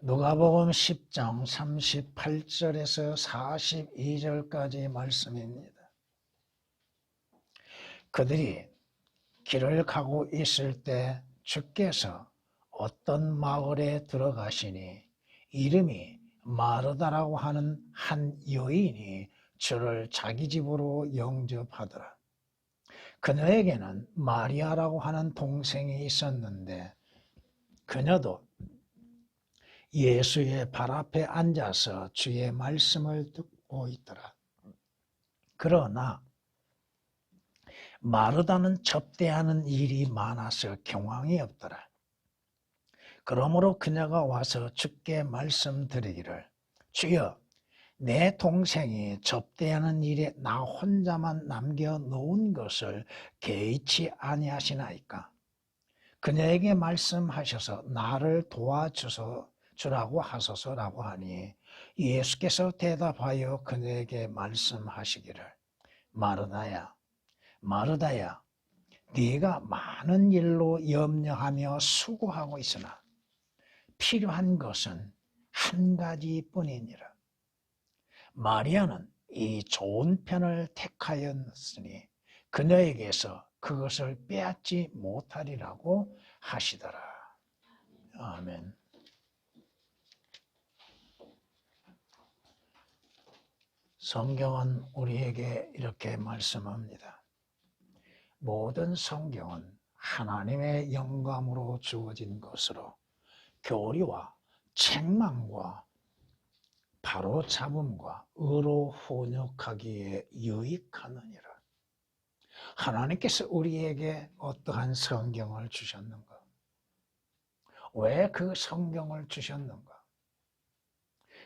누가복음 10장 38절에서 42절까지 말씀입니다. 그들이 길을 가고 있을 때 주께서 어떤 마을에 들어가시니 이름이 마르다라고 하는 한 여인이 주를 자기 집으로 영접하더라. 그녀에게는 마리아라고 하는 동생이 있었는데 그녀도 예수의 발 앞에 앉아서 주의 말씀을 듣고 있더라. 그러나 마르다는 접대하는 일이 많아서 경황이 없더라. 그러므로 그녀가 와서 주께 말씀드리기를 주여 내 동생이 접대하는 일에 나 혼자만 남겨놓은 것을 개의치 아니하시나이까. 그녀에게 말씀하셔서 나를 도와주라고 하소서라고 하니 예수께서 대답하여 그녀에게 말씀하시기를 마르다야 마르다야 네가 많은 일로 염려하며 수고하고 있으나 필요한 것은 한 가지뿐이니라. 마리아는 이 좋은 편을 택하였으니 그녀에게서 그것을 빼앗지 못하리라고 하시더라. 아멘. 성경은 우리에게 이렇게 말씀합니다. 모든 성경은 하나님의 영감으로 주어진 것으로 교리와 책망과 바로잡음과 의로 훈육하기에 유익하느니라. 하나님께서 우리에게 어떠한 성경을 주셨는가? 왜 그 성경을 주셨는가?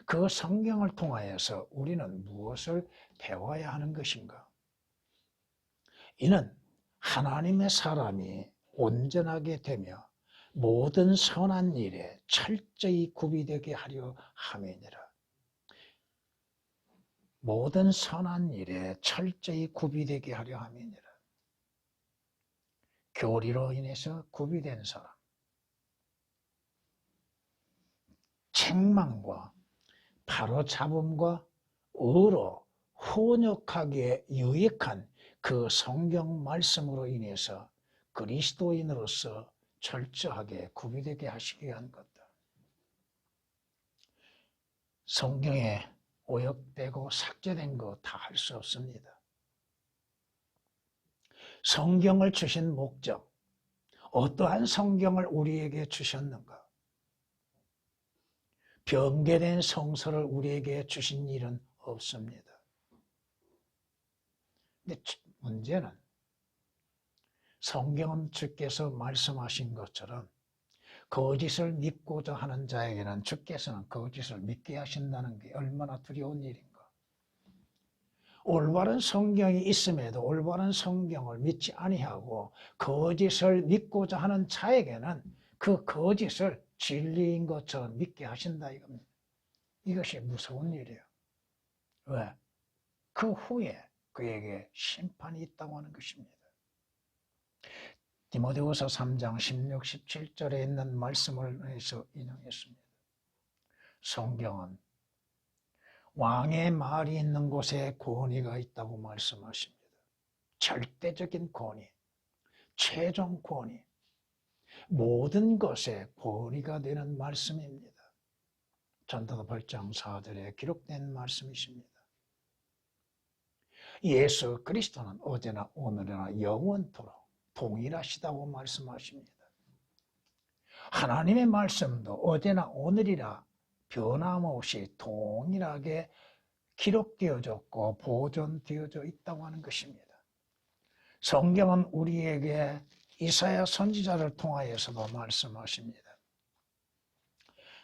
그 성경을 통하여서 우리는 무엇을 배워야 하는 것인가? 이는 하나님의 사람이 온전하게 되며 모든 선한 일에 철저히 구비되게 하려 함이니라. 모든 선한 일에 철저히 구비되게 하려 함이니라. 교리로 인해서 구비된 사람, 책망과 바로잡음과 의로 훈육하기에 유익한 그 성경 말씀으로 인해서 그리스도인으로서 철저하게 구비되게 하시기 위한 것들. 성경에 오역되고 삭제된 거 다 할 수 없습니다. 성경을 주신 목적, 어떠한 성경을 우리에게 주셨는가? 변개된 성서를 우리에게 주신 일은 없습니다. 근데 문제는 성경은 주께서 말씀하신 것처럼 거짓을 믿고자 하는 자에게는 주께서는 거짓을 믿게 하신다는 게 얼마나 두려운 일인가. 올바른 성경이 있음에도 올바른 성경을 믿지 아니하고 거짓을 믿고자 하는 자에게는 그 거짓을 진리인 것처럼 믿게 하신다 이겁니다. 이것이 무서운 일이에요. 왜? 그 후에 그에게 심판이 있다고 하는 것입니다. 디모데후서 3장 16, 17절에 있는 말씀을 해서 인용했습니다. 성경은 왕의 말이 있는 곳에 권위가 있다고 말씀하십니다. 절대적인 권위, 최종 권위, 모든 것에 권위가 되는 말씀입니다. 전도서 8장 4절에 기록된 말씀이십니다. 예수 그리스도는 어제나 오늘이나 영원토록 동일하시다고 말씀하십니다. 하나님의 말씀도 어제나 오늘이라 변함없이 동일하게 기록되어졌고 보존되어져 있다고 하는 것입니다. 성경은 우리에게 이사야 선지자를 통하여서도 말씀하십니다.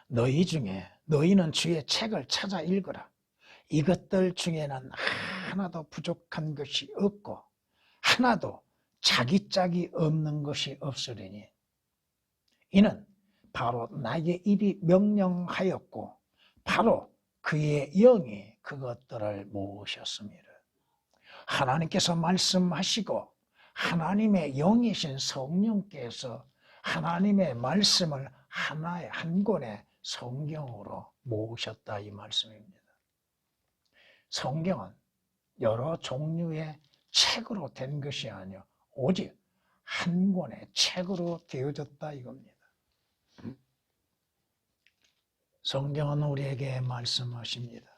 너희 중에 너희는 주의 책을 찾아 읽으라. 이것들 중에는 하나도 부족한 것이 없고 하나도 자기 짝이 없는 것이 없으리니 이는 바로 나의 입이 명령하였고 바로 그의 영이 그것들을 모으셨습니다. 하나님께서 말씀하시고 하나님의 영이신 성령께서 하나님의 말씀을 하나의 한 권에 성경으로 모으셨다 이 말씀입니다. 성경은 여러 종류의 책으로 된 것이 아니요 오직 한 권의 책으로 되어졌다 이겁니다. 성경은 우리에게 말씀하십니다.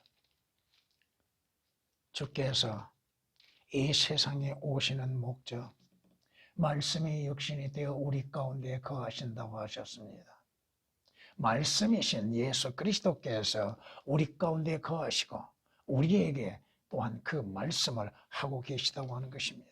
주께서 이 세상에 오시는 목적, 말씀이 육신이 되어 우리 가운데 거하신다고 하셨습니다. 말씀이신 예수 그리스도께서 우리 가운데 거하시고 우리에게 또한 그 말씀을 하고 계시다고 하는 것입니다.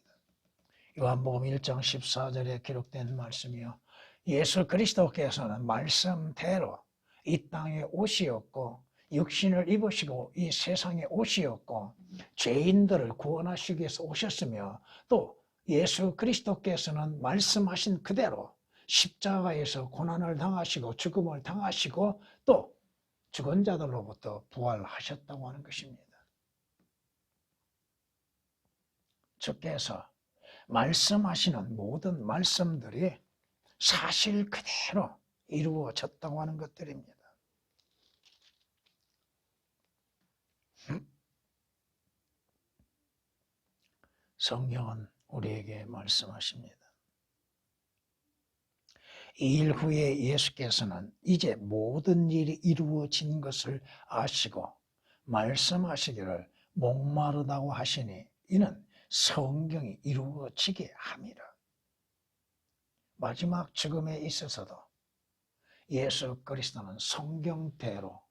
요한복음 1장 14절에 기록된 말씀이요. 예수 그리스도께서는 말씀대로 이 땅에 오시었고 육신을 입으시고 이 세상에 오시었고 죄인들을 구원하시기 위해서 오셨으며 또 예수 그리스도께서는 말씀하신 그대로 십자가에서 고난을 당하시고 죽음을 당하시고 또 죽은 자들로부터 부활하셨다고 하는 것입니다. 주께서 말씀하시는 모든 말씀들이 사실 그대로 이루어졌다고 하는 것들입니다. 성경은 우리에게 말씀하십니다. 이 일 후에 예수께서는 이제 모든 일이 이루어진 것을 아시고 말씀하시기를 목마르다고 하시니 이는 성경이 이루어지게 함이라. 마지막 죽음에 있어서도 예수 그리스도는 성경대로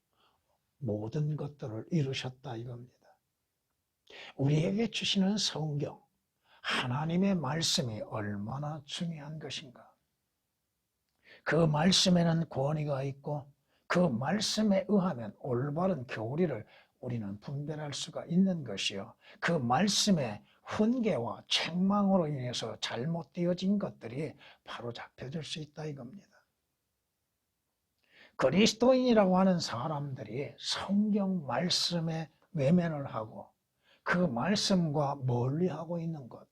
모든 것들을 이루셨다 이겁니다. 우리에게 주시는 성경, 하나님의 말씀이 얼마나 중요한 것인가. 그 말씀에는 권위가 있고 그 말씀에 의하면 올바른 교리를 우리는 분별할 수가 있는 것이요. 그 말씀의 훈계와 책망으로 인해서 잘못되어진 것들이 바로 잡혀질 수 있다 이겁니다. 그리스도인이라고 하는 사람들이 성경 말씀에 외면을 하고 그 말씀과 멀리하고 있는 것들,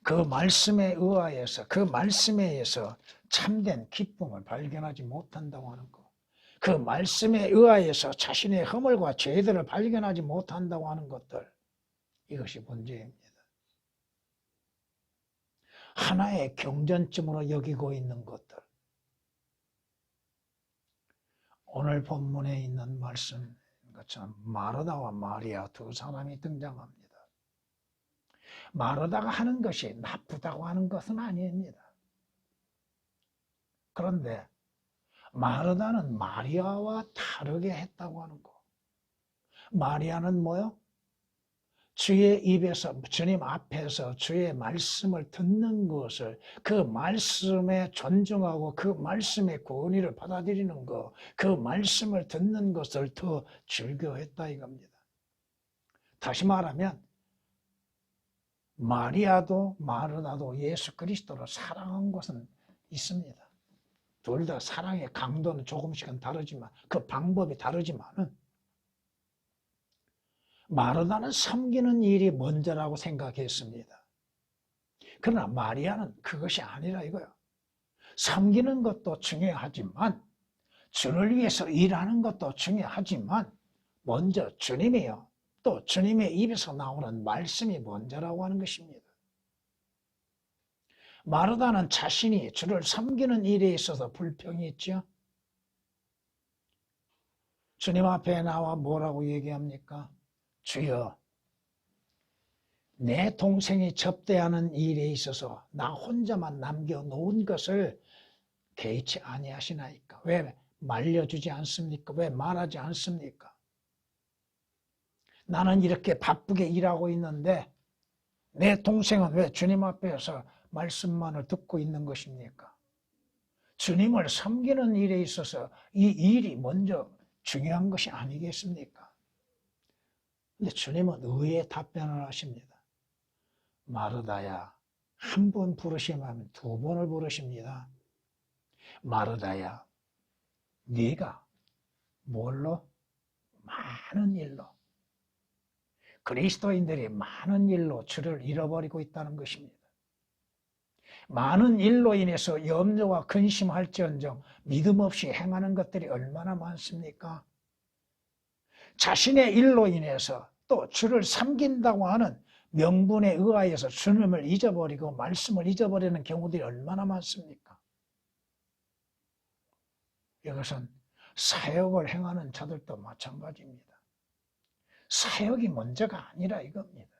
그 말씀에 의하여서 그 말씀에 의해서 참된 기쁨을 발견하지 못한다고 하는 것, 그 말씀에 의하여서 자신의 허물과 죄들을 발견하지 못한다고 하는 것들, 이것이 문제입니다. 하나의 경전쯤으로 여기고 있는 것들, 오늘 본문에 있는 말씀 것처럼 마르다와 마리아 두 사람이 등장합니다. 마르다가 하는 것이 나쁘다고 하는 것은 아닙니다. 그런데 마르다는 마리아와 다르게 했다고 하는 거. 마리아는 뭐요? 주의 입에서, 주님 앞에서 주의 말씀을 듣는 것을, 그 말씀에 존중하고 그 말씀의 권위를 받아들이는 것, 그 말씀을 듣는 것을 더 즐겨했다 이겁니다. 다시 말하면 마리아도 마르다도 예수 그리스도를 사랑한 것은 있습니다. 둘 다 사랑의 강도는 조금씩은 다르지만 그 방법이 다르지만은 마르다는 섬기는 일이 먼저라고 생각했습니다. 그러나 마리아는 그것이 아니라 이거예요. 섬기는 것도 중요하지만 주를 위해서 일하는 것도 중요하지만 먼저 주님이요. 또 주님의 입에서 나오는 말씀이 먼저라고 하는 것입니다. 마르다는 자신이 주를 섬기는 일에 있어서 불평이 있죠. 주님 앞에 나와 뭐라고 얘기합니까? 주여, 내 동생이 접대하는 일에 있어서 나 혼자만 남겨놓은 것을 개의치 아니하시나이까? 왜 말려주지 않습니까? 왜 말하지 않습니까? 나는 이렇게 바쁘게 일하고 있는데 내 동생은 왜 주님 앞에서 말씀만을 듣고 있는 것입니까? 주님을 섬기는 일에 있어서 이 일이 먼저 중요한 것이 아니겠습니까? 근데 주님은 의외의 답변을 하십니다. 마르다야, 한 번 부르시면 두 번을 부르십니다. 마르다야, 네가 뭘로? 많은 일로. 그리스도인들이 많은 일로 주를 잃어버리고 있다는 것입니다. 많은 일로 인해서 염려와 근심할지언정 믿음 없이 행하는 것들이 얼마나 많습니까? 자신의 일로 인해서 또 주를 섬긴다고 하는 명분에 의하여서 주님을 잊어버리고 말씀을 잊어버리는 경우들이 얼마나 많습니까? 이것은 사역을 행하는 자들도 마찬가지입니다. 사역이 먼저가 아니라 이겁니다.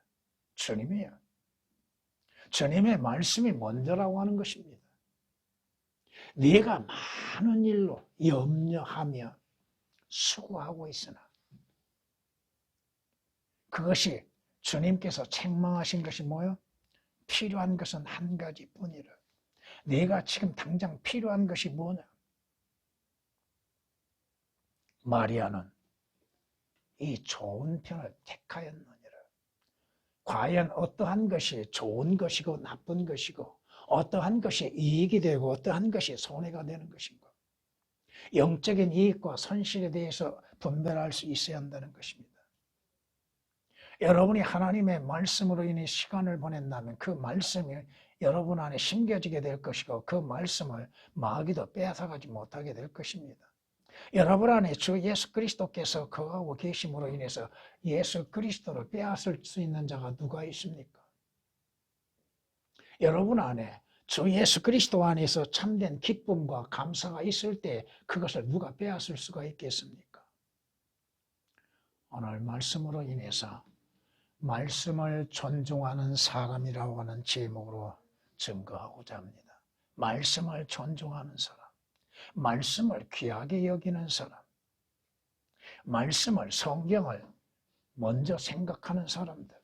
주님이요. 주님의 말씀이 먼저라고 하는 것입니다. 네가 많은 일로 염려하며 수고하고 있으나 그것이 주님께서 책망하신 것이 뭐요? 필요한 것은 한 가지뿐이라. 네가 지금 당장 필요한 것이 뭐냐? 마리아는 이 좋은 편을 택하였느니라. 과연 어떠한 것이 좋은 것이고 나쁜 것이고 어떠한 것이 이익이 되고 어떠한 것이 손해가 되는 것인가? 영적인 이익과 손실에 대해서 분별할 수 있어야 한다는 것입니다. 여러분이 하나님의 말씀으로 인해 시간을 보낸다면 그 말씀이 여러분 안에 심겨지게 될 것이고 그 말씀을 마귀도 빼앗아가지 못하게 될 것입니다. 여러분 안에 주 예수 그리스도께서 거하고 계심으로 인해서 예수 그리스도를 빼앗을 수 있는 자가 누가 있습니까? 여러분 안에 주 예수 그리스도 안에서 참된 기쁨과 감사가 있을 때 그것을 누가 빼앗을 수가 있겠습니까? 오늘 말씀으로 인해서 말씀을 존중하는 사람이라고 하는 제목으로 증거하고자 합니다. 말씀을 존중하는 사람, 말씀을 귀하게 여기는 사람, 말씀을, 성경을 먼저 생각하는 사람들.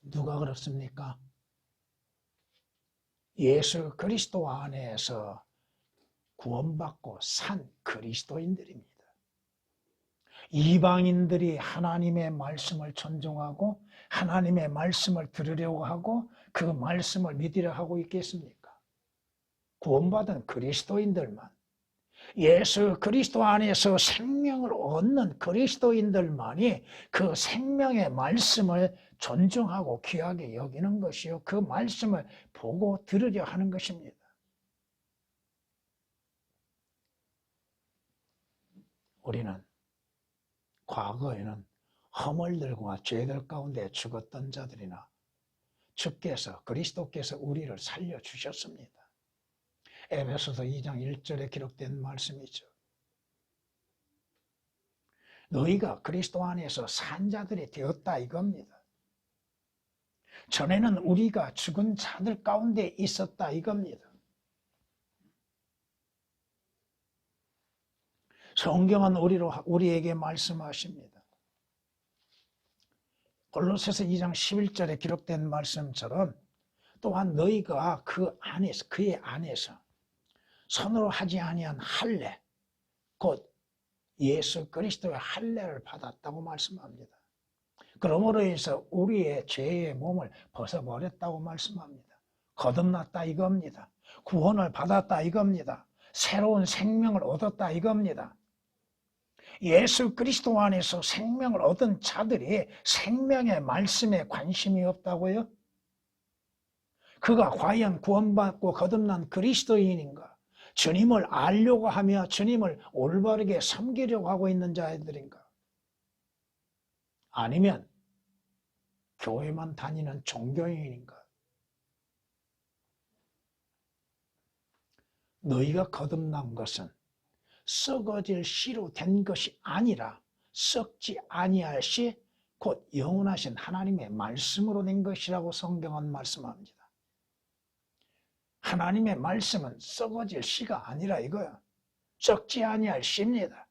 누가 그렇습니까? 예수 그리스도 안에서 구원받고 산 그리스도인들입니다. 이방인들이 하나님의 말씀을 존중하고 하나님의 말씀을 들으려고 하고 그 말씀을 믿으려 하고 있겠습니까? 구원받은 그리스도인들만, 예수 그리스도 안에서 생명을 얻는 그리스도인들만이 그 생명의 말씀을 존중하고 귀하게 여기는 것이요, 그 말씀을 보고 들으려 하는 것입니다. 우리는 과거에는 허물들과 죄들 가운데 죽었던 자들이나 주께서, 그리스도께서 우리를 살려주셨습니다. 에베소서 2장 1절에 기록된 말씀이죠. 너희가 그리스도 안에서 산 자들이 되었다 이겁니다. 전에는 우리가 죽은 자들 가운데 있었다 이겁니다. 성경은 우리에게 말씀하십니다. 골로새서 2장 11절에 기록된 말씀처럼 또한 너희가 그 안에서, 그의 안에서 손으로 하지 아니한 할례, 곧 예수 그리스도의 할례를 받았다고 말씀합니다. 그러므로 해서 우리의 죄의 몸을 벗어버렸다고 말씀합니다. 거듭났다 이겁니다. 구원을 받았다 이겁니다. 새로운 생명을 얻었다 이겁니다. 예수 그리스도 안에서 생명을 얻은 자들이 생명의 말씀에 관심이 없다고요? 그가 과연 구원받고 거듭난 그리스도인인가? 주님을 알려고 하며 주님을 올바르게 섬기려고 하고 있는 자들인가? 아니면 교회만 다니는 종교인인가? 너희가 거듭난 것은 썩어질 씨로 된 것이 아니라 썩지 아니할 씨 곧 영원하신 하나님의 말씀으로 된 것이라고 성경은 말씀합니다. 하나님의 말씀은 썩어질 씨가 아니라 이거야. 썩지 아니할 씨입니다.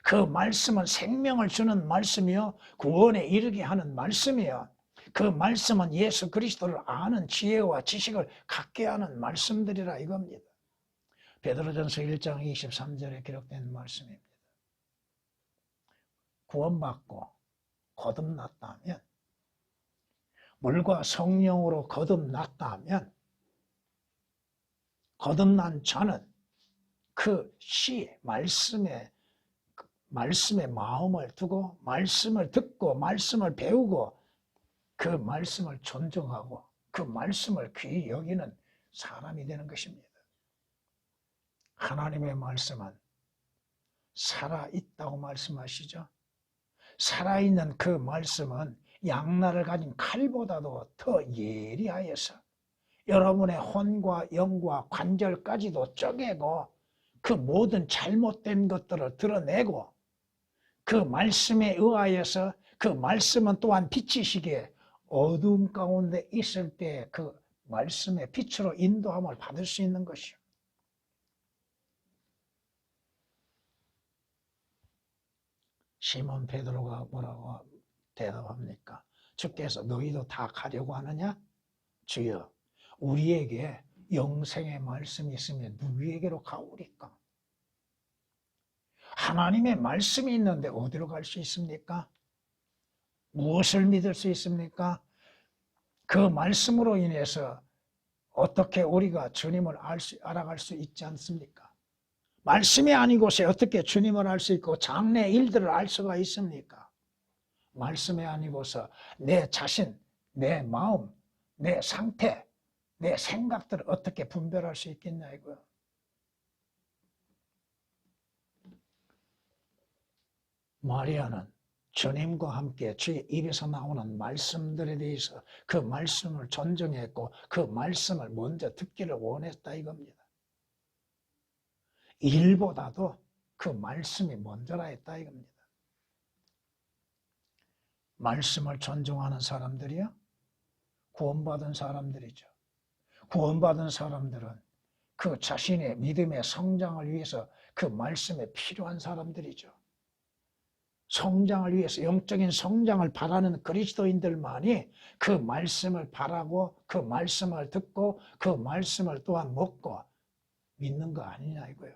그 말씀은 생명을 주는 말씀이요, 구원에 이르게 하는 말씀이요, 그 말씀은 예수 그리스도를 아는 지혜와 지식을 갖게 하는 말씀들이라 이겁니다. 베드로전서 1장 23절에 기록된 말씀입니다. 구원받고 거듭났다면, 물과 성령으로 거듭났다면 거듭난 자는 그 시, 말씀에 마음을 두고 말씀을 듣고 말씀을 배우고 그 말씀을 존중하고 그 말씀을 귀히 여기는 사람이 되는 것입니다. 하나님의 말씀은 살아있다고 말씀하시죠. 살아있는 그 말씀은 양날을 가진 칼보다도 더 예리하여서 여러분의 혼과 영과 관절까지도 쪼개고 그 모든 잘못된 것들을 드러내고 그 말씀에 의하여서 그 말씀은 또한 빛이시기에 어두움 가운데 있을 때 그 말씀의 빛으로 인도함을 받을 수 있는 것이요. 시몬 베드로가 뭐라고 대답합니까? 주께서 너희도 다 가려고 하느냐? 주여, 우리에게 영생의 말씀이 있으면 누구에게로 가오리까? 하나님의 말씀이 있는데 어디로 갈 수 있습니까? 무엇을 믿을 수 있습니까? 그 말씀으로 인해서 어떻게 우리가 주님을 알아갈 수 있지 않습니까? 말씀이 아닌 곳에 어떻게 주님을 알 수 있고 장래 일들을 알 수가 있습니까? 말씀이 아니고서 내 자신, 내 마음, 내 상태, 내 생각들을 어떻게 분별할 수 있겠냐 이거요. 마리아는 주님과 함께 주의 입에서 나오는 말씀들에 대해서 그 말씀을 존중했고 그 말씀을 먼저 듣기를 원했다 이겁니다. 일보다도 그 말씀이 먼저라 했다 이겁니다. 말씀을 존중하는 사람들이요, 구원받은 사람들이죠. 구원받은 사람들은 그 자신의 믿음의 성장을 위해서 그 말씀에 필요한 사람들이죠. 성장을 위해서 영적인 성장을 바라는 그리스도인들만이 그 말씀을 바라고 그 말씀을 듣고 그 말씀을 또한 먹고 믿는 거 아니냐 이거예요.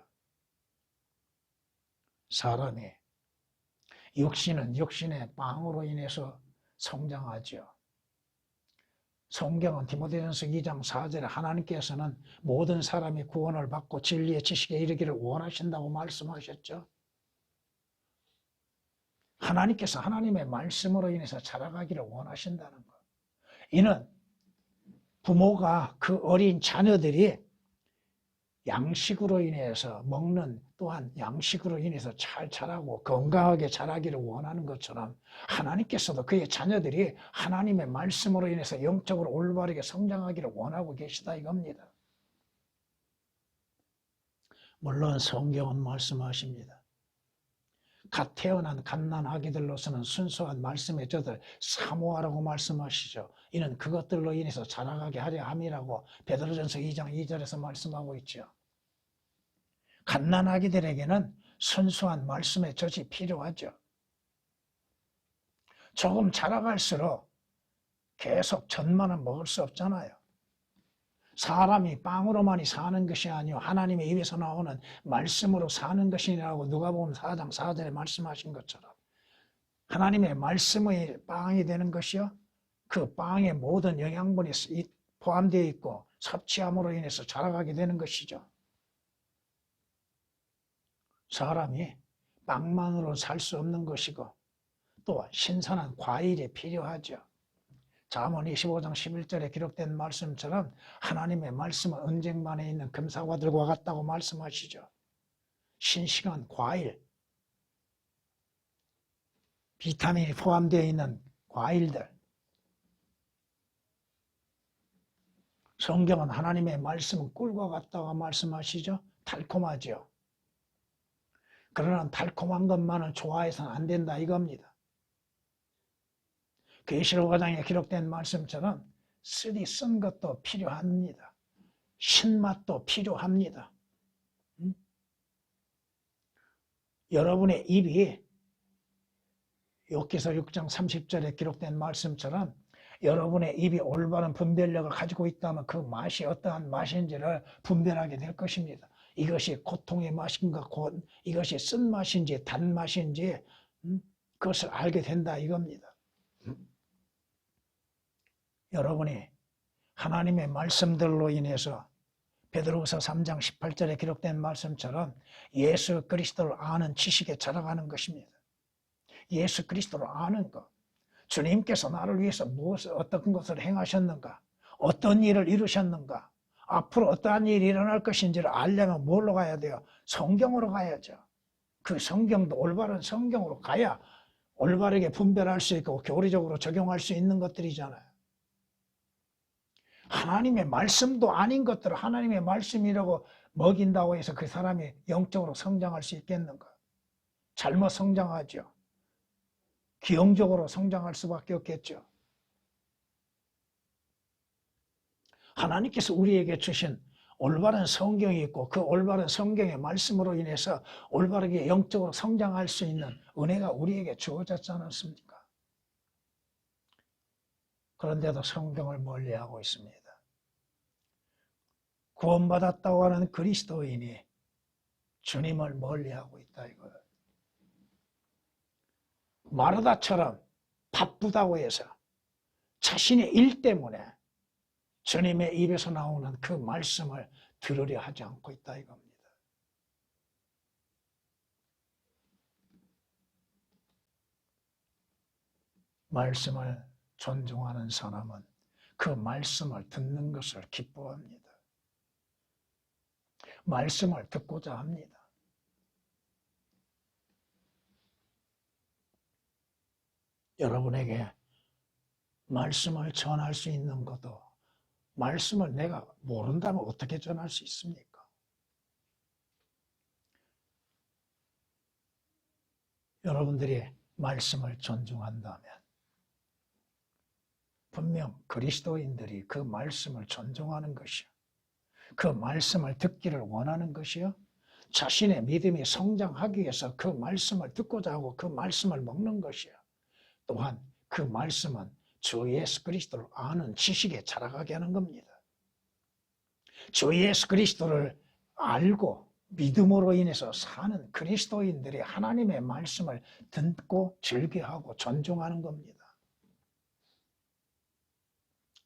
사람이 육신은 육신의 빵으로 인해서 성장하죠. 성경은 디모데전서 2장 4절에 하나님께서는 모든 사람이 구원을 받고 진리의 지식에 이르기를 원하신다고 말씀하셨죠. 하나님께서 하나님의 말씀으로 인해서 자라가기를 원하신다는 것. 이는 부모가 그 어린 자녀들이 양식으로 인해서 먹는 또한 양식으로 인해서 잘 자라고 건강하게 자라기를 원하는 것처럼 하나님께서도 그의 자녀들이 하나님의 말씀으로 인해서 영적으로 올바르게 성장하기를 원하고 계시다 이겁니다. 물론 성경은 말씀하십니다. 갓 태어난 갓난아기들로서는 순수한 말씀의 젖을 사모하라고 말씀하시죠. 이는 그것들로 인해서 자라가게 하려 함이라고 베드로전서 2장 2절에서 말씀하고 있죠. 갓난아기들에게는 순수한 말씀의 젖이 필요하죠. 조금 자라갈수록 계속 젖만은 먹을 수 없잖아요. 사람이 빵으로만이 사는 것이 아니요 하나님의 입에서 나오는 말씀으로 사는 것이라고 누가복음 4장 4절에 말씀하신 것처럼 하나님의 말씀의 빵이 되는 것이요 그 빵에 모든 영양분이 포함되어 있고 섭취함으로 인해서 자라가게 되는 것이죠. 사람이 빵만으로 살 수 없는 것이고 또 신선한 과일이 필요하죠. 잠언 25장 11절에 기록된 말씀처럼 하나님의 말씀은 언쟁반에 있는 금사과들과 같다고 말씀하시죠. 신식한 과일, 비타민이 포함되어 있는 과일들. 성경은 하나님의 말씀은 꿀과 같다고 말씀하시죠. 달콤하죠. 그러나 달콤한 것만을 좋아해서는 안 된다 이겁니다. 계시록 5장에 기록된 말씀처럼 쓰리 쓴 것도 필요합니다. 신맛도 필요합니다. 여러분의 입이 욥기서 6장 30절에 기록된 말씀처럼 여러분의 입이 올바른 분별력을 가지고 있다면 그 맛이 어떠한 맛인지를 분별하게 될 것입니다. 이것이 고통의 맛인가 이것이 쓴맛인지 단맛인지 그것을 알게 된다 이겁니다. 여러분이 하나님의 말씀들로 인해서 베드로후서 3장 18절에 기록된 말씀처럼 예수 그리스도를 아는 지식에 자라가는 것입니다. 예수 그리스도를 아는 것. 주님께서 나를 위해서 어떤 것을 행하셨는가? 어떤 일을 이루셨는가? 앞으로 어떠한 일이 일어날 것인지를 알려면 뭘로 가야 돼요? 성경으로 가야죠. 그 성경도 올바른 성경으로 가야 올바르게 분별할 수 있고 교리적으로 적용할 수 있는 것들이잖아요. 하나님의 말씀도 아닌 것들을 하나님의 말씀이라고 먹인다고 해서 그 사람이 영적으로 성장할 수 있겠는가? 잘못 성장하죠. 기형적으로 성장할 수밖에 없겠죠. 하나님께서 우리에게 주신 올바른 성경이 있고 그 올바른 성경의 말씀으로 인해서 올바르게 영적으로 성장할 수 있는 은혜가 우리에게 주어졌지 않았습니까? 그런데도 성경을 멀리하고 있습니다. 구원받았다고 하는 그리스도인이 주님을 멀리하고 있다 이거예요. 마르다처럼 바쁘다고 해서 자신의 일 때문에 주님의 입에서 나오는 그 말씀을 들으려 하지 않고 있다 이겁니다. 말씀을 존중하는 사람은 그 말씀을 듣는 것을 기뻐합니다. 말씀을 듣고자 합니다. 여러분에게 말씀을 전할 수 있는 것도 말씀을 내가 모른다면 어떻게 전할 수 있습니까? 여러분들이 말씀을 존중한다면 분명 그리스도인들이 그 말씀을 존중하는 것이요. 그 말씀을 듣기를 원하는 것이요. 자신의 믿음이 성장하기 위해서 그 말씀을 듣고자 하고 그 말씀을 먹는 것이요. 또한 그 말씀은 주 예수 그리스도를 아는 지식에 자라가게 하는 겁니다. 주 예수 그리스도를 알고 믿음으로 인해서 사는 그리스도인들이 하나님의 말씀을 듣고 즐겨하고 존중하는 겁니다.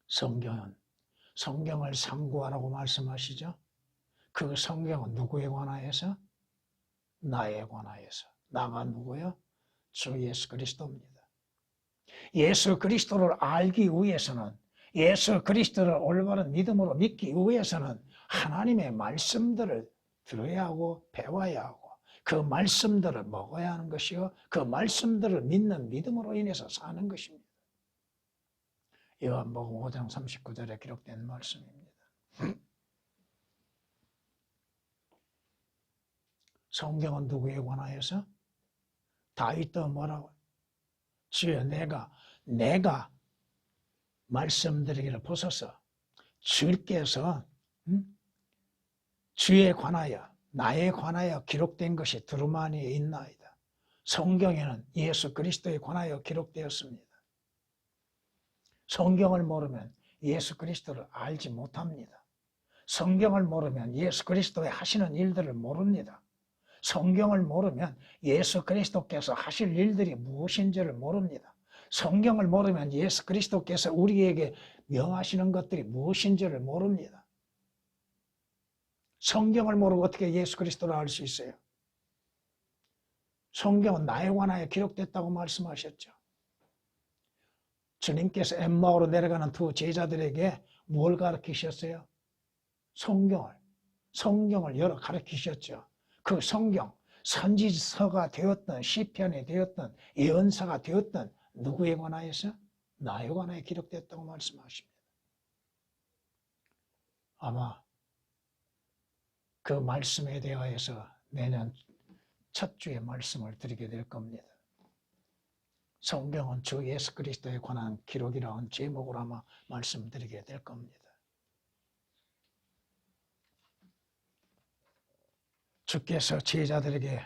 성경은 성경을 상고하라고 말씀하시죠. 그 성경은 누구에 관하여서? 나에 관하여서. 나가 누구요? 주 예수 그리스도입니다. 예수 그리스도를 알기 위해서는, 예수 그리스도를 올바른 믿음으로 믿기 위해서는 하나님의 말씀들을 들어야 하고 배워야 하고 그 말씀들을 먹어야 하는 것이요. 그 말씀들을 믿는 믿음으로 인해서 사는 것입니다. 요한복음 5장 39절에 기록된 말씀입니다. 성경은 누구에 관하여서? 다윗도 뭐라고? 주여 내가 말씀드리기를 보소서. 주께서 주에 관하여 나에 관하여 기록된 것이 두루마니에 있나이다. 성경에는 예수 그리스도에 관하여 기록되었습니다. 성경을 모르면 예수 그리스도를 알지 못합니다. 성경을 모르면 예수 그리스도의 하시는 일들을 모릅니다. 성경을 모르면 예수 그리스도께서 하실 일들이 무엇인지를 모릅니다. 성경을 모르면 예수 그리스도께서 우리에게 명하시는 것들이 무엇인지를 모릅니다. 성경을 모르고 어떻게 예수 그리스도를 알 수 있어요? 성경은 나에 관하여 기록됐다고 말씀하셨죠. 주님께서 엠마오로 내려가는 두 제자들에게 뭘 가르치셨어요? 성경을 여러 가르치셨죠. 그 성경, 선지서가 되었던, 시편이 되었던, 예언서가 되었던 누구에 관하여서? 나에 관하여 기록됐다고 말씀하십니다. 아마 그 말씀에 대하여서 내년 첫 주에 말씀을 드리게 될 겁니다. 성경은 주 예수 그리스도에 관한 기록이라는 제목으로 아마 말씀드리게 될 겁니다. 주께서 제자들에게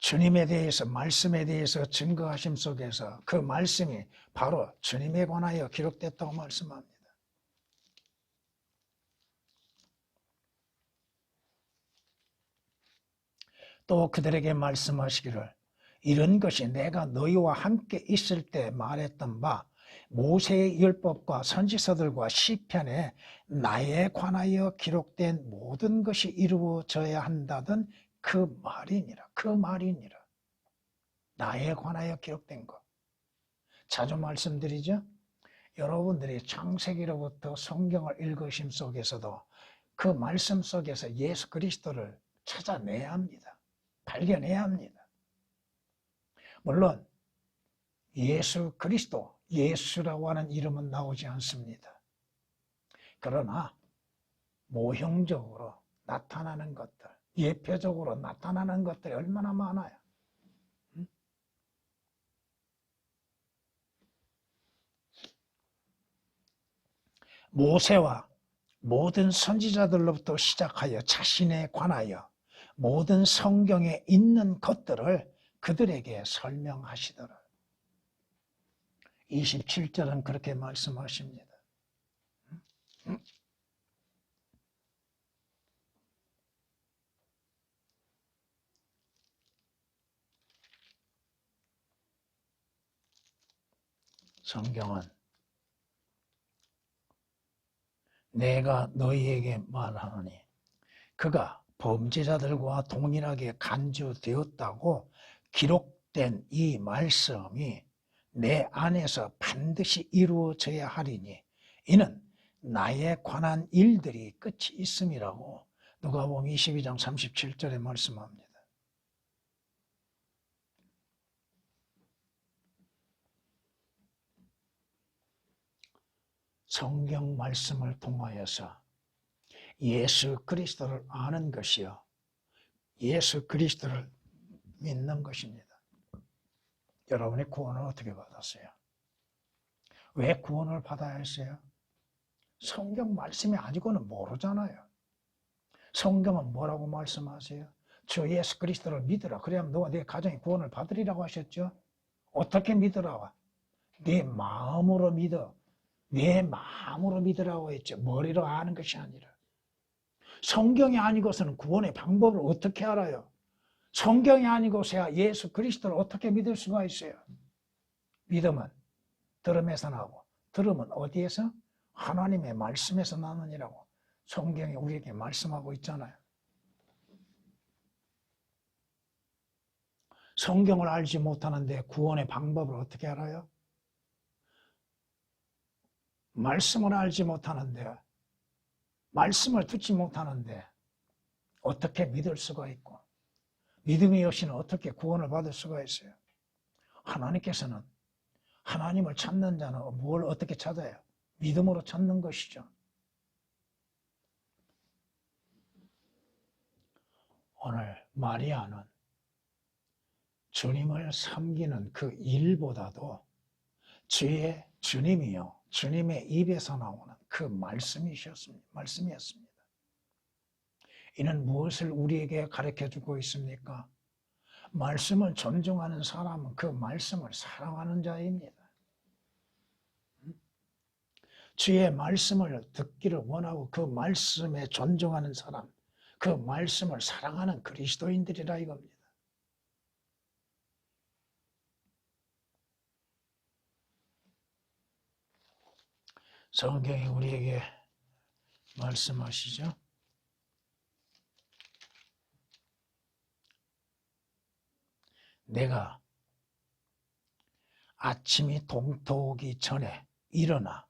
주님에 대해서 말씀에 대해서 증거하심 속에서 그 말씀이 바로 주님에 관하여 기록됐다고 말씀합니다. 또 그들에게 말씀하시기를 이런 것이 내가 너희와 함께 있을 때 말했던 바 모세의 율법과 선지서들과 시편에 나에 관하여 기록된 모든 것이 이루어져야 한다던 그 말이니라. 그 말이니라. 나에 관하여 기록된 것. 자주 말씀드리죠. 여러분들이 창세기로부터 성경을 읽으심 속에서도 그 말씀 속에서 예수 그리스도를 찾아내야 합니다. 발견해야 합니다. 물론 예수 그리스도, 예수라고 하는 이름은 나오지 않습니다. 그러나 모형적으로 나타나는 것들, 예표적으로 나타나는 것들이 얼마나 많아요. 모세와 모든 선지자들로부터 시작하여 자신에 관하여 모든 성경에 있는 것들을 그들에게 설명하시더라. 27절은 그렇게 말씀하십니다. 성경은 내가 너희에게 말하노니 그가 범죄자들과 동일하게 간주되었다고 기록된 이 말씀이 내 안에서 반드시 이루어져야 하리니 이는 나에 관한 일들이 끝이 있음이라고 누가복음 22장 37절에 말씀합니다. 성경 말씀을 통하여서 예수 그리스도를 아는 것이요, 예수 그리스도를 믿는 것입니다. 여러분이 구원을 어떻게 받았어요? 왜 구원을 받아야 했어요? 성경 말씀이 아니고는 모르잖아요. 성경은 뭐라고 말씀하세요? 주 예수 그리스도를 믿으라. 그래야 너와 네 가정이 구원을 받으리라고 하셨죠? 어떻게 믿으라고? 네 마음으로 믿어. 내 마음으로 믿으라고 했죠. 머리로 아는 것이 아니라. 성경이 아니고서는 구원의 방법을 어떻게 알아요? 성경이 아니고서야 예수 그리스도를 어떻게 믿을 수가 있어요? 믿음은 들음에서 나오고 들음은 어디에서? 하나님의 말씀에서 나느니라고 성경이 우리에게 말씀하고 있잖아요. 성경을 알지 못하는데 구원의 방법을 어떻게 알아요? 말씀을 알지 못하는데, 말씀을 듣지 못하는데 어떻게 믿을 수가 있고, 믿음이 없이는 어떻게 구원을 받을 수가 있어요? 하나님께서는 하나님을 찾는 자는 뭘 어떻게 찾아요? 믿음으로 찾는 것이죠. 오늘 마리아는 주님을 섬기는 그 일보다도 주님이요, 주님의 입에서 나오는 그 말씀이었습니다. 이는 무엇을 우리에게 가르쳐주고 있습니까? 말씀을 존중하는 사람은 그 말씀을 사랑하는 자입니다. 주의 말씀을 듣기를 원하고 그 말씀에 존중하는 사람, 그 말씀을 사랑하는 그리스도인들이라 이겁니다. 성경이 우리에게 말씀하시죠. 내가 아침이 동토오기 전에 일어나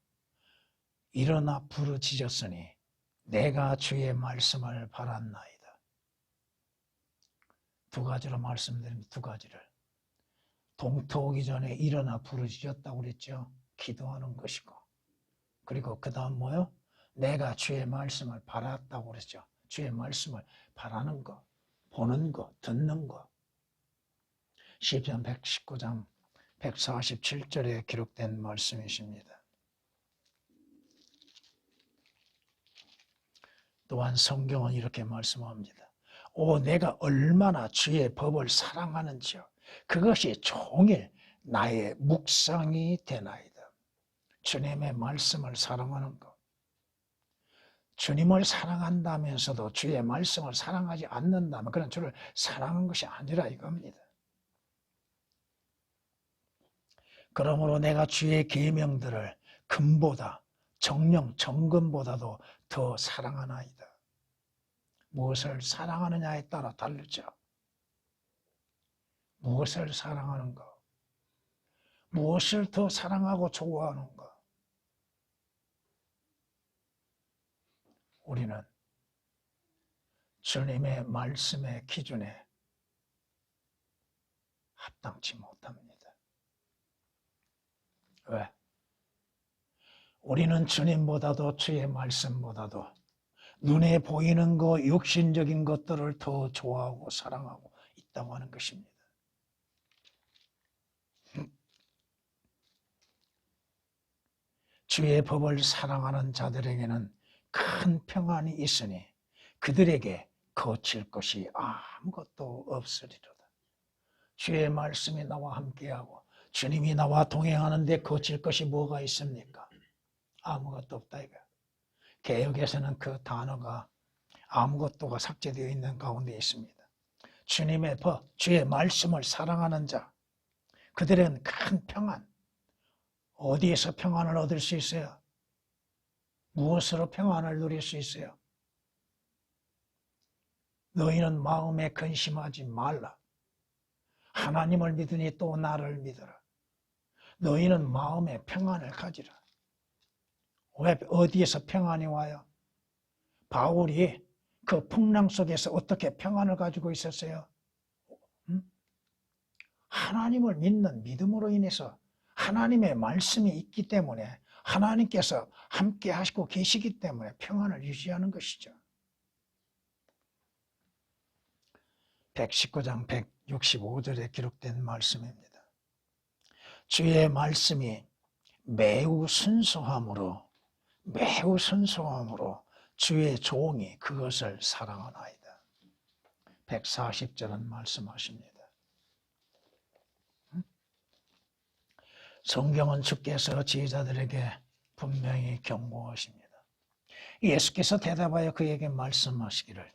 부르짖었으니 내가 주의 말씀을 바랐나이다. 두 가지로 말씀드립니다. 두 가지를. 동토오기 전에 일어나 부르짖었다고 그랬죠. 기도하는 것이고. 그리고 그 다음 뭐요? 내가 주의 말씀을 바랐다고 그랬죠. 주의 말씀을 바라는 것, 보는 것, 듣는 것. 시편 119장 147절에 기록된 말씀이십니다. 또한 성경은 이렇게 말씀합니다. 오, 내가 얼마나 주의 법을 사랑하는지요. 그것이 종일 나의 묵상이 되나이다. 주님의 말씀을 사랑하는 것. 주님을 사랑한다면서도 주의 말씀을 사랑하지 않는다면 그런 주를 사랑한 것이 아니라 이겁니다. 그러므로 내가 주의 계명들을 금보다 정령 정금보다도 더 사랑하나이다. 무엇을 사랑하느냐에 따라 다르죠. 무엇을 사랑하는가? 무엇을 더 사랑하고 좋아하는가? 우리는 주님의 말씀의 기준에 합당치 못합니다. 왜? 우리는 주님보다도 주의 말씀보다도 눈에 보이는 거, 육신적인 것들을 더 좋아하고 사랑하고 있다고 하는 것입니다. 주의 법을 사랑하는 자들에게는 큰 평안이 있으니 그들에게 거칠 것이 아무것도 없으리로다. 주의 말씀이 나와 함께하고 주님이 나와 동행하는데 거칠 것이 뭐가 있습니까? 아무것도 없다 이거. 개역에서는 그 단어가 아무것도가 삭제되어 있는 가운데 있습니다. 주님의 법, 주의 말씀을 사랑하는 자, 그들은 큰 평안. 어디에서 평안을 얻을 수 있어요? 무엇으로 평안을 누릴 수 있어요? 너희는 마음에 근심하지 말라. 하나님을 믿으니 또 나를 믿어라. 너희는 마음에 평안을 가지라. 왜 어디에서 평안이 와요? 바울이 그 풍랑 속에서 어떻게 평안을 가지고 있었어요? 하나님을 믿는 믿음으로 인해서 하나님의 말씀이 있기 때문에 하나님께서 함께 하시고 계시기 때문에 평안을 유지하는 것이죠. 119장 165절에 기록된 말씀입니다. 주의 말씀이 매우 순수함으로 주의 종이 그것을 사랑하나이다. 140절은 말씀하십니다. 성경은 주께서 지혜자들에게 분명히 경고하십니다. 예수께서 대답하여 그에게 말씀하시기를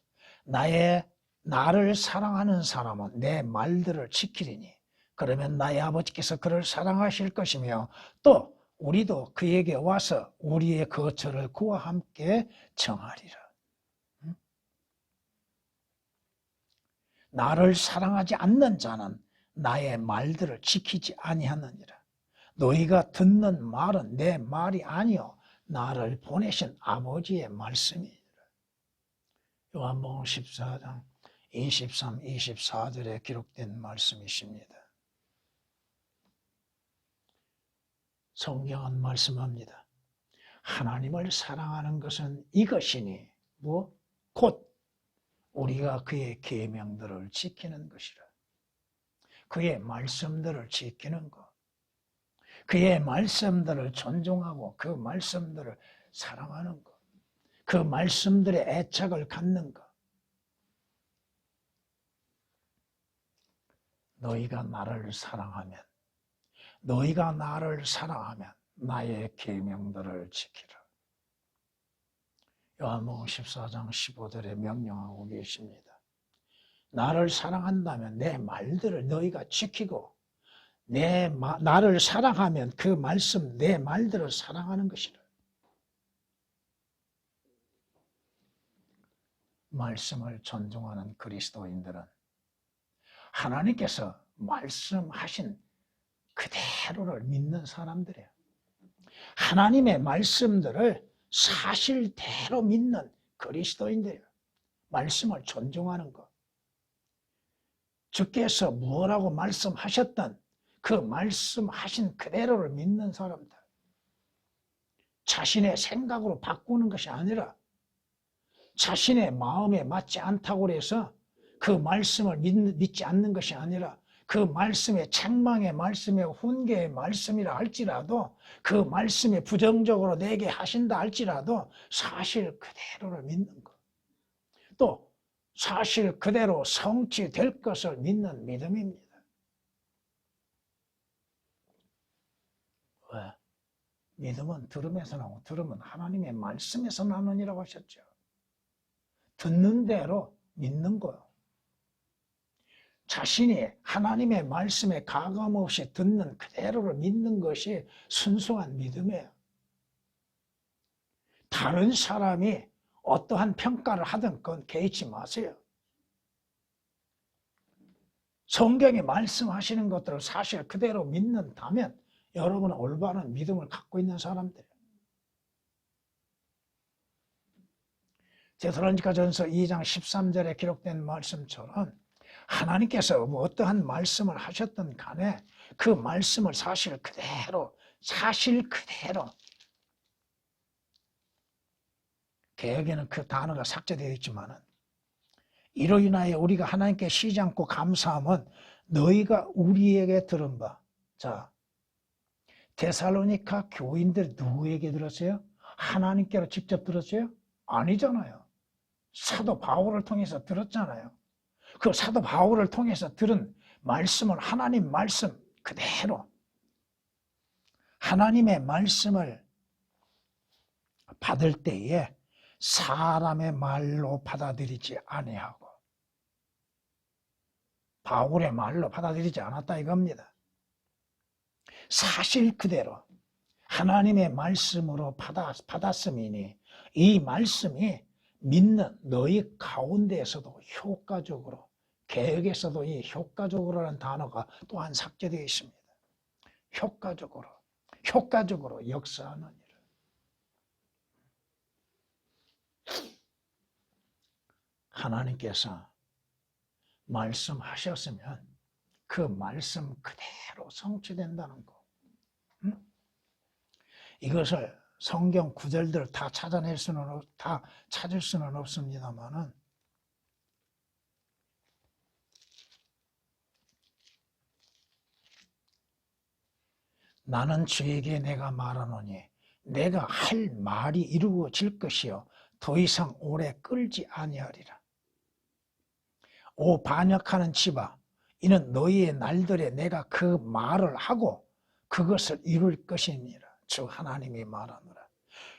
나를 사랑하는 사람은 내 말들을 지키리니 그러면 나의 아버지께서 그를 사랑하실 것이며 또 우리도 그에게 와서 우리의 거처를 그와 함께 정하리라. 나를 사랑하지 않는 자는 나의 말들을 지키지 아니하느니라. 너희가 듣는 말은 내 말이 아니요 나를 보내신 아버지의 말씀이니라. 요한복음 14장 23, 24절에 기록된 말씀이십니다. 성경은 말씀합니다. 하나님을 사랑하는 것은 이것이니 곧 우리가 그의 계명들을 지키는 것이라. 그의 말씀들을 지키는 것. 그의 말씀들을 존중하고 그 말씀들을 사랑하는 것. 그 말씀들의 애착을 갖는 것. 너희가 나를 사랑하면 나의 계명들을 지키라. 요한복음 14장 15절에 명령하고 계십니다. 나를 사랑한다면 내 말들을 너희가 지키고 나를 사랑하면 그 말씀, 내 말들을 사랑하는 것이라. 말씀을 존중하는 그리스도인들은 하나님께서 말씀하신 그대로를 믿는 사람들이에요. 하나님의 말씀들을 사실대로 믿는 그리스도인들이에요. 말씀을 존중하는 것. 주께서 무엇라고 말씀하셨던 그 말씀하신 그대로를 믿는 사람들. 자신의 생각으로 바꾸는 것이 아니라 자신의 마음에 맞지 않다고 해서 그 말씀을 믿지 않는 것이 아니라 그 말씀의 책망의 말씀의 훈계의 말씀이라 할지라도 그 말씀이 부정적으로 내게 하신다 할지라도 사실 그대로를 믿는 것. 또 사실 그대로 성취될 것을 믿는 믿음입니다. 왜? 믿음은 들음에서 나오고 들음은 하나님의 말씀에서 나느니라고 하셨죠. 듣는 대로 믿는 거예요. 자신이 하나님의 말씀에 가감없이 듣는 그대로를 믿는 것이 순수한 믿음이에요. 다른 사람이 어떠한 평가를 하든 그건 개의치 마세요. 성경이 말씀하시는 것들을 사실 그대로 믿는다면 여러분은 올바른 믿음을 갖고 있는 사람들이에요. 데살로니가전서 2장 13절에 기록된 말씀처럼 하나님께서 뭐 어떠한 말씀을 하셨든 간에 그 말씀을 사실 그대로 개혁에는 그 단어가 삭제되어 있지만은 이로 인하여 우리가 하나님께 쉬지 않고 감사함은 너희가 우리에게 들은 바. 자, 데살로니가 교인들 누구에게 들었어요? 하나님께로 직접 들었어요? 아니잖아요. 사도 바울을 통해서 들었잖아요. 그 사도 바울을 통해서 들은 말씀을 하나님 말씀 그대로 하나님의 말씀을 받을 때에 사람의 말로 받아들이지 아니하고 바울의 말로 받아들이지 않았다 이겁니다. 사실 그대로 하나님의 말씀으로 받았음이니 이 말씀이 믿는 너희 가운데에서도 효과적으로 개혁에서도 이 효과적으로라는 단어가 또한 삭제되어 있습니다. 효과적으로 역사하는 일. 하나님께서 말씀하셨으면 그 말씀 그대로 성취된다는 거. 이것을 성경 구절들 다 찾을 수는 없습니다만은 나는 주에게 내가 말하노니 내가 할 말이 이루어질 것이요 더 이상 오래 끌지 아니하리라. 오 반역하는 집아 이는 너희의 날들에 내가 그 말을 하고 그것을 이룰 것이니라. 주 하나님이 말하노라.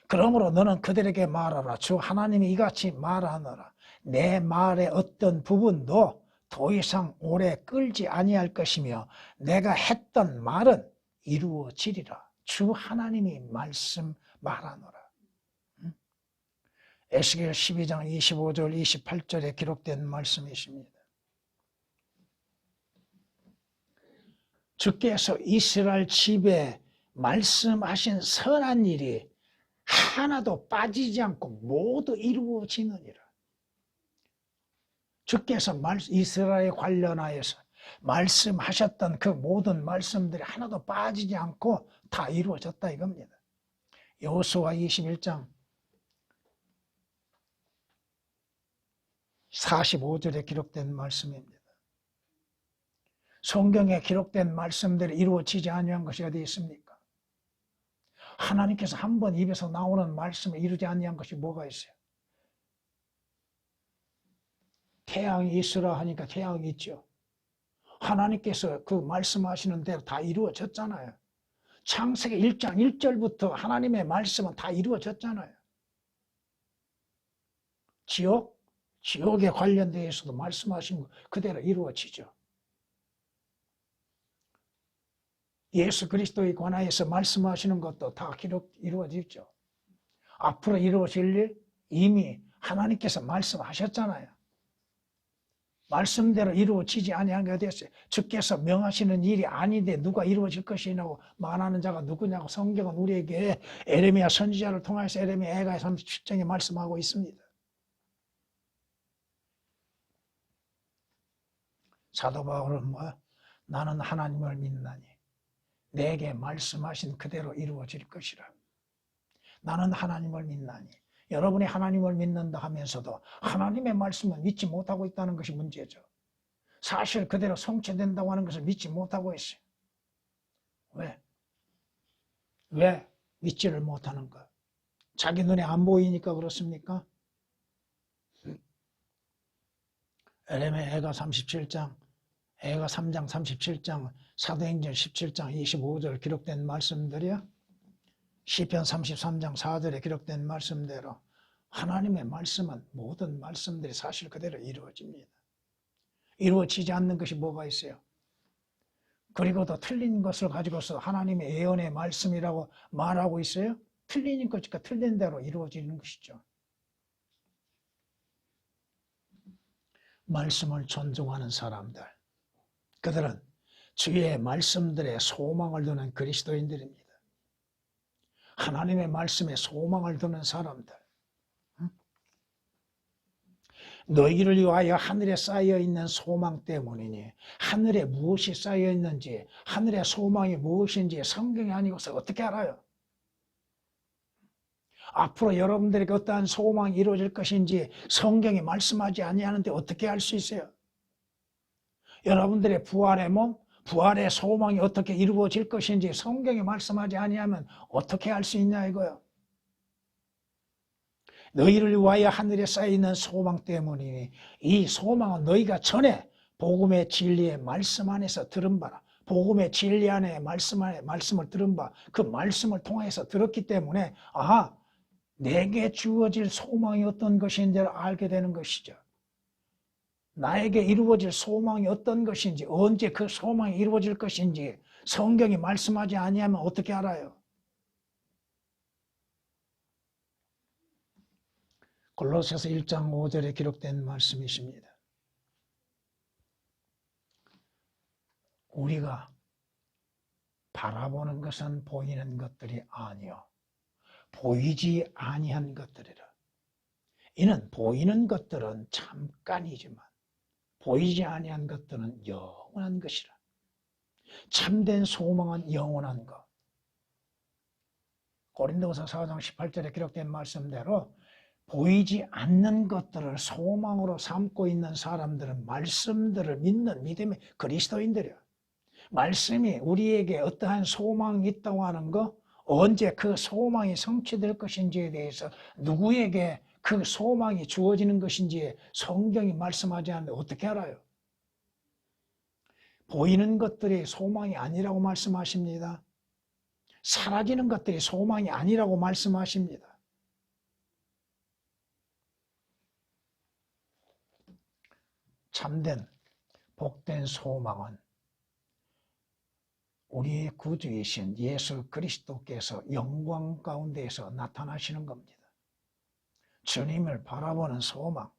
그러므로 너는 그들에게 말하라. 주 하나님이 이같이 말하노라. 내 말의 어떤 부분도 더 이상 오래 끌지 아니할 것이며 내가 했던 말은 이루어지리라. 주 하나님이 말하노라. 에스겔 12장 25절 28절에 기록된 말씀이십니다. 주께서 이스라엘 집에 말씀하신 선한 일이 하나도 빠지지 않고 모두 이루어지느니라. 주께서 이스라엘에 관련하여서 말씀하셨던 그 모든 말씀들이 하나도 빠지지 않고 다 이루어졌다 이겁니다. 여호수아 21장 45절에 기록된 말씀입니다. 성경에 기록된 말씀들이 이루어지지 아니한 것이 어디 있습니까? 하나님께서 한 번 입에서 나오는 말씀을 이루지 아니한 것이 뭐가 있어요? 태양이 있으라 하니까 태양이 있죠. 하나님께서 그 말씀하시는 대로 다 이루어졌잖아요. 창세기 1장 1절부터 하나님의 말씀은 다 이루어졌잖아요. 지옥에 관련되어서도 말씀하신 거 그대로 이루어지죠. 예수 그리스도에 관하여서 말씀하시는 것도 다 이루어지죠. 앞으로 이루어질 일 이미 하나님께서 말씀하셨잖아요. 말씀대로 이루어지지 아니한 게 어디였어요? 주께서 명하시는 일이 아닌데 누가 이루어질 것이냐고 말하는 자가 누구냐고 성경은 우리에게 에레미야 선지자를 통해서 에레미야 애가의 37장에 말씀하고 있습니다. 사도 바울은 나는 하나님을 믿나니 내게 말씀하신 그대로 이루어질 것이라. 나는 하나님을 믿나니. 여러분이 하나님을 믿는다 하면서도 하나님의 말씀을 믿지 못하고 있다는 것이 문제죠. 사실 그대로 성취된다고 하는 것을 믿지 못하고 있어요. 왜 믿지를 못하는가? 자기 눈에 안 보이니까 그렇습니까? 에레미야 애가 37장, 애가 3장 37장, 사도행전 17장 25절 기록된 말씀들이야. 시편 33장 4절에 기록된 말씀대로 하나님의 말씀은 모든 말씀들이 사실 그대로 이루어집니다. 이루어지지 않는 것이 뭐가 있어요? 그리고도 틀린 것을 가지고서 하나님의 예언의 말씀이라고 말하고 있어요? 틀린 것이니까 틀린 대로 이루어지는 것이죠. 말씀을 존중하는 사람들, 그들은 주의 말씀들에 소망을 두는 그리스도인들입니다. 하나님의 말씀에 소망을 두는 사람들. 너희를 위하여 하늘에 쌓여 있는 소망 때문이니 하늘에 무엇이 쌓여 있는지 하늘의 소망이 무엇인지 성경이 아니고서 어떻게 알아요? 앞으로 여러분들에게 어떠한 소망이 이루어질 것인지 성경이 말씀하지 아니하는데 어떻게 알 수 있어요? 여러분들의 부활의 몸, 부활의 소망이 어떻게 이루어질 것인지 성경이 말씀하지 아니하면 어떻게 알 수 있냐 이거요. 너희를 위하여 하늘에 쌓여있는 소망 때문이니 이 소망은 너희가 전에 복음의 진리의 말씀 안에서 들은 바라. 복음의 진리 안에 말씀을 들은 바, 그 말씀을 통해서 들었기 때문에 아하, 내게 주어질 소망이 어떤 것인지를 알게 되는 것이죠. 나에게 이루어질 소망이 어떤 것인지, 언제 그 소망이 이루어질 것인지 성경이 말씀하지 아니하면 어떻게 알아요? 골로새서 1장 5절에 기록된 말씀이십니다. 우리가 바라보는 것은 보이는 것들이 아니요 보이지 아니한 것들이라. 이는 보이는 것들은 잠깐이지만 보이지 아니한 것들은 영원한 것이라. 참된 소망은 영원한 것. 고린도서 4장 18절에 기록된 말씀대로 보이지 않는 것들을 소망으로 삼고 있는 사람들은 말씀들을 믿는 믿음의 그리스도인들이야. 말씀이 우리에게 어떠한 소망이 있다고 하는 거, 언제 그 소망이 성취될 것인지에 대해서 누구에게 그 소망이 주어지는 것인지 성경이 말씀하지 않는데 어떻게 알아요? 보이는 것들이 소망이 아니라고 말씀하십니다. 사라지는 것들이 소망이 아니라고 말씀하십니다. 참된 복된 소망은 우리의 구주이신 예수 그리스도께서 영광 가운데에서 나타나시는 겁니다. 주님을 바라보는 소망.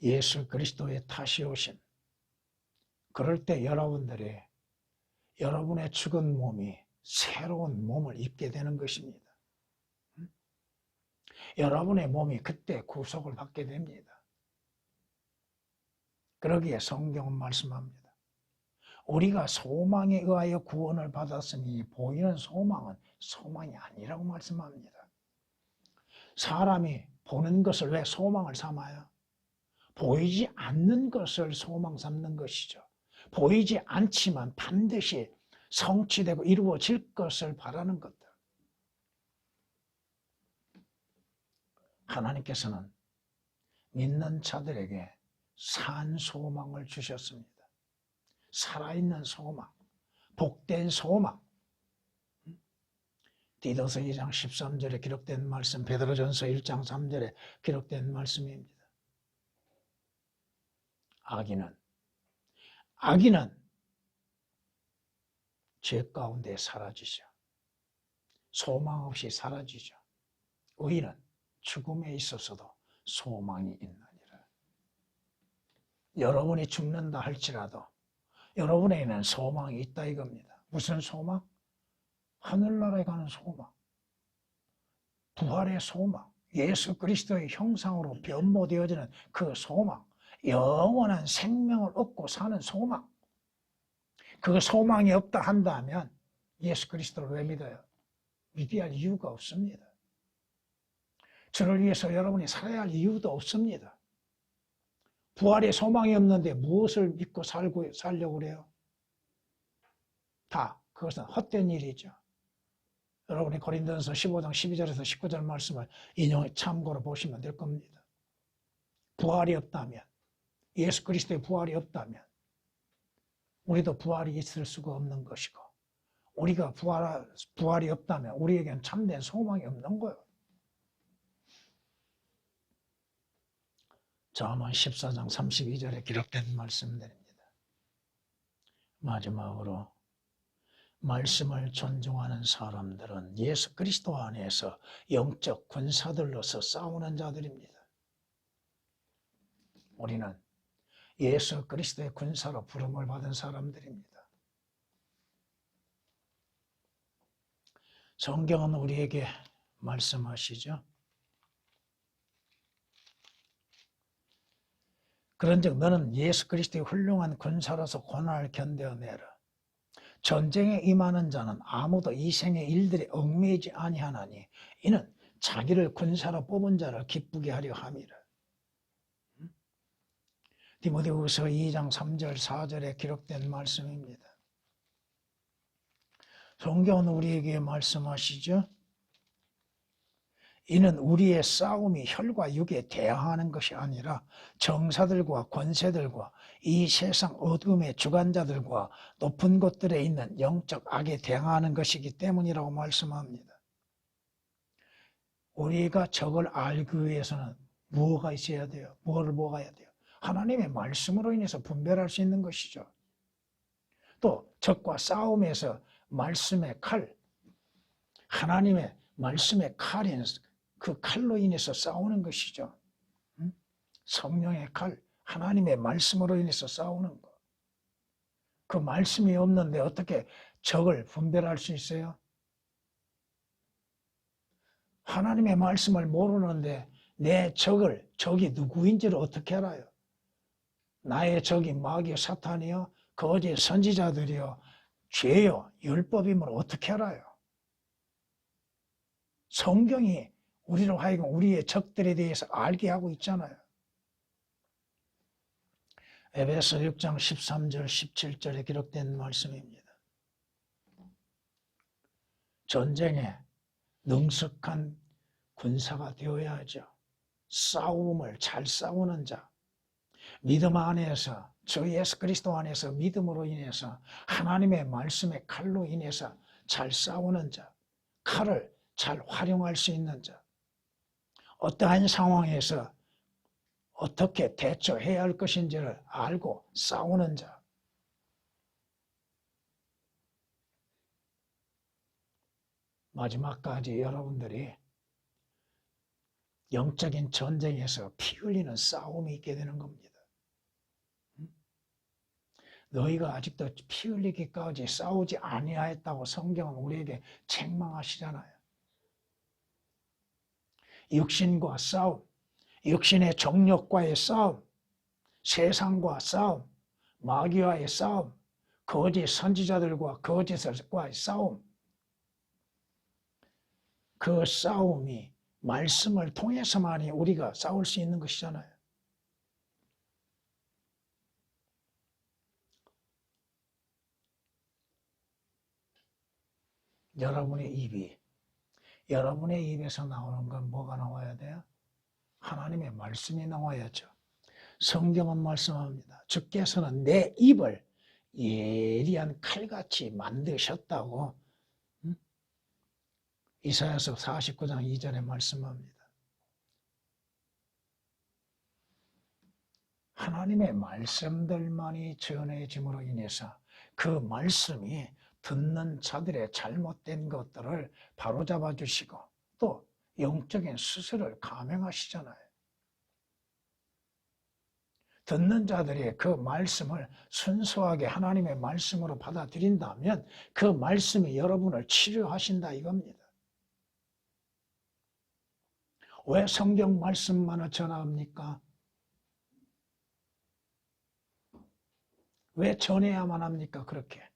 예수 그리스도의 다시 오심. 그럴 때 여러분의 죽은 몸이 새로운 몸을 입게 되는 것입니다. 여러분의 몸이 그때 구속을 받게 됩니다. 그러기에 성경은 말씀합니다. 우리가 소망에 의하여 구원을 받았으니 보이는 소망은 소망이 아니라고 말씀합니다. 사람이 보는 것을 왜 소망을 삼아요? 보이지 않는 것을 소망 삼는 것이죠. 보이지 않지만 반드시 성취되고 이루어질 것을 바라는 것들. 하나님께서는 믿는 자들에게 산 소망을 주셨습니다. 살아있는 소망, 복된 소망. 디도서 2장 13절에 기록된 말씀, 베드로전서 1장 3절에 기록된 말씀입니다. 악인은 죄 가운데 사라지죠. 소망 없이 사라지죠. 의인은 죽음에 있어서도 소망이 있느니라. 여러분이 죽는다 할지라도 여러분에게는 소망이 있다 이겁니다. 무슨 소망? 하늘나라에 가는 소망, 부활의 소망, 예수 그리스도의 형상으로 변모되어지는 그 소망, 영원한 생명을 얻고 사는 소망. 그 소망이 없다 한다면 예수 그리스도를 왜 믿어요? 믿어야 할 이유가 없습니다. 저를 위해서 여러분이 살아야 할 이유도 없습니다. 부활의 소망이 없는데 무엇을 믿고 살려고 그래요? 다 그것은 헛된 일이죠. 여러분이 고린도전서 15장 12절에서 19절 말씀을 인용해 참고로 보시면 될 겁니다. 부활이 없다면, 예수 그리스도의 부활이 없다면 우리도 부활이 있을 수가 없는 것이고, 우리가 부활이 없다면 우리에게는 참된 소망이 없는 거예요. 잠언 14장 32절에 기록된 말씀들입니다. 마지막으로 말씀을 존중하는 사람들은 예수 그리스도 안에서 영적 군사들로서 싸우는 자들입니다. 우리는 예수 그리스도의 군사로 부름을 받은 사람들입니다. 성경은 우리에게 말씀하시죠. 그런즉 너는 예수 그리스도의 훌륭한 군사로서 고난을 견뎌내라. 전쟁에 임하는 자는 아무도 이 생의 일들에 얽매이지 아니하나니 이는 자기를 군사로 뽑은 자를 기쁘게 하려 함이라. 디모데후서 2장 3절 4절에 기록된 말씀입니다. 성경은 우리에게 말씀하시죠. 이는 우리의 싸움이 혈과 육에 대항하는 것이 아니라 정사들과 권세들과 이 세상 어둠의 주관자들과 높은 곳들에 있는 영적 악에 대항하는 것이기 때문이라고 말씀합니다. 우리가 적을 알기 위해서는 무엇가 있어야 돼요? 무엇을 먹어야 돼요? 하나님의 말씀으로 인해서 분별할 수 있는 것이죠. 또 적과 싸움에서 말씀의 칼, 하나님의 말씀의 칼인 그 칼로 인해서 싸우는 것이죠. 성령의 칼, 하나님의 말씀으로 인해서 싸우는 것. 그 말씀이 없는데 어떻게 적을 분별할 수 있어요? 하나님의 말씀을 모르는데 내 적이 누구인지를 어떻게 알아요? 나의 적이 마귀 사탄이요, 거짓 선지자들이요, 죄요, 율법임을 어떻게 알아요? 성경이 우리로 하여금 우리의 적들에 대해서 알게 하고 있잖아요. 에베소 6장 13절 17절에 기록된 말씀입니다. 전쟁에 능숙한 군사가 되어야 하죠. 싸움을 잘 싸우는 자, 믿음 안에서, 저 예수 그리스도 안에서 믿음으로 인해서 하나님의 말씀의 칼로 인해서 잘 싸우는 자, 칼을 잘 활용할 수 있는 자, 어떠한 상황에서 어떻게 대처해야 할 것인지를 알고 싸우는 자. 마지막까지 여러분들이 영적인 전쟁에서 피 흘리는 싸움이 있게 되는 겁니다. 너희가 아직도 피 흘리기까지 싸우지 아니하였다고 성경은 우리에게 책망하시잖아요. 육신과 싸움, 육신의 정욕과의 싸움, 세상과 싸움, 마귀와의 싸움, 거짓 선지자들과 거짓과의 싸움, 그 싸움이 말씀을 통해서만이 우리가 싸울 수 있는 것이잖아요. 여러분의 입에서 나오는 건 뭐가 나와야 돼요? 하나님의 말씀이 나와야죠. 성경은 말씀합니다. 주께서는 내 입을 예리한 칼같이 만드셨다고 이사야서 49장 2절에 말씀합니다. 하나님의 말씀들만이 전해짐으로 인해서 그 말씀이 듣는 자들의 잘못된 것들을 바로잡아 주시고 또 영적인 수술을 감행하시잖아요. 듣는 자들이 그 말씀을 순수하게 하나님의 말씀으로 받아들인다면 그 말씀이 여러분을 치료하신다 이겁니다. 왜 성경 말씀만을 전합니까? 왜 전해야만 합니까? 그렇게.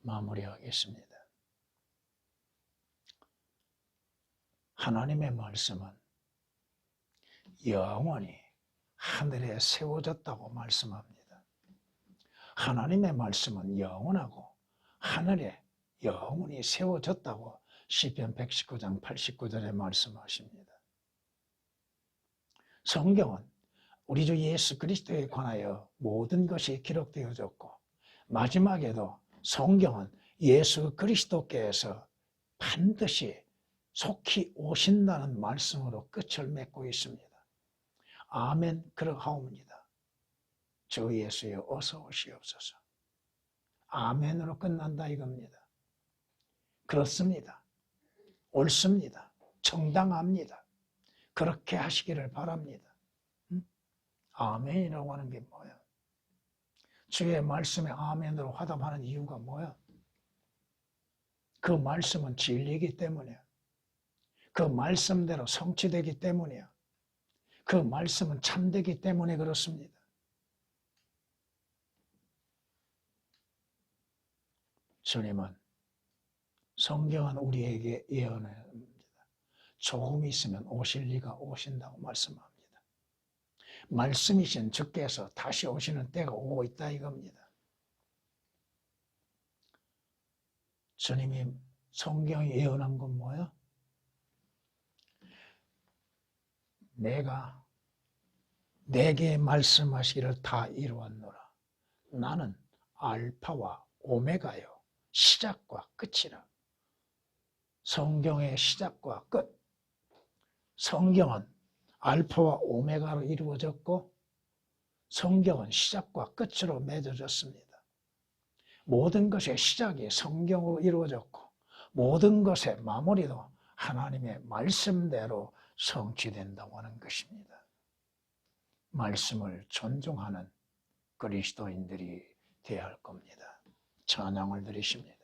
마무리하겠습니다. 하나님의 말씀은 영원히 하늘에 세워졌다고 말씀합니다. 하나님의 말씀은 영원하고 하늘에 영원히 세워졌다고 시편 119장 89절에 말씀하십니다. 성경은 우리 주 예수 그리스도에 관하여 모든 것이 기록되어졌고 마지막에도 성경은 예수 그리스도께서 반드시 속히 오신다는 말씀으로 끝을 맺고 있습니다. 아멘 그러하옵니다. 주 예수여 어서 오시옵소서. 아멘으로 끝난다 이겁니다. 그렇습니다. 옳습니다. 정당합니다. 그렇게 하시기를 바랍니다. 아멘이라고 하는 게 뭐예요? 주의 말씀에 아멘으로 화답하는 이유가 뭐야? 그 말씀은 진리이기 때문이야. 그 말씀대로 성취되기 때문이야. 그 말씀은 참되기 때문에 그렇습니다. 주님은 성경은 우리에게 예언합니다. 조금 있으면 오실 리가 오신다고 말씀합니다. 말씀이신 주께서 다시 오시는 때가 오고 있다 이겁니다. 주님이 성경이 예언한 건 뭐야? 내가 내게 말씀하시기를 다 이루었노라. 나는 알파와 오메가요. 시작과 끝이라. 성경의 시작과 끝. 성경은 알파와 오메가로 이루어졌고 성경은 시작과 끝으로 맺어졌습니다. 모든 것의 시작이 성경으로 이루어졌고 모든 것의 마무리도 하나님의 말씀대로 성취된다고 하는 것입니다. 말씀을 존중하는 그리스도인들이 되어야 할 겁니다. 찬양을 드리십니다.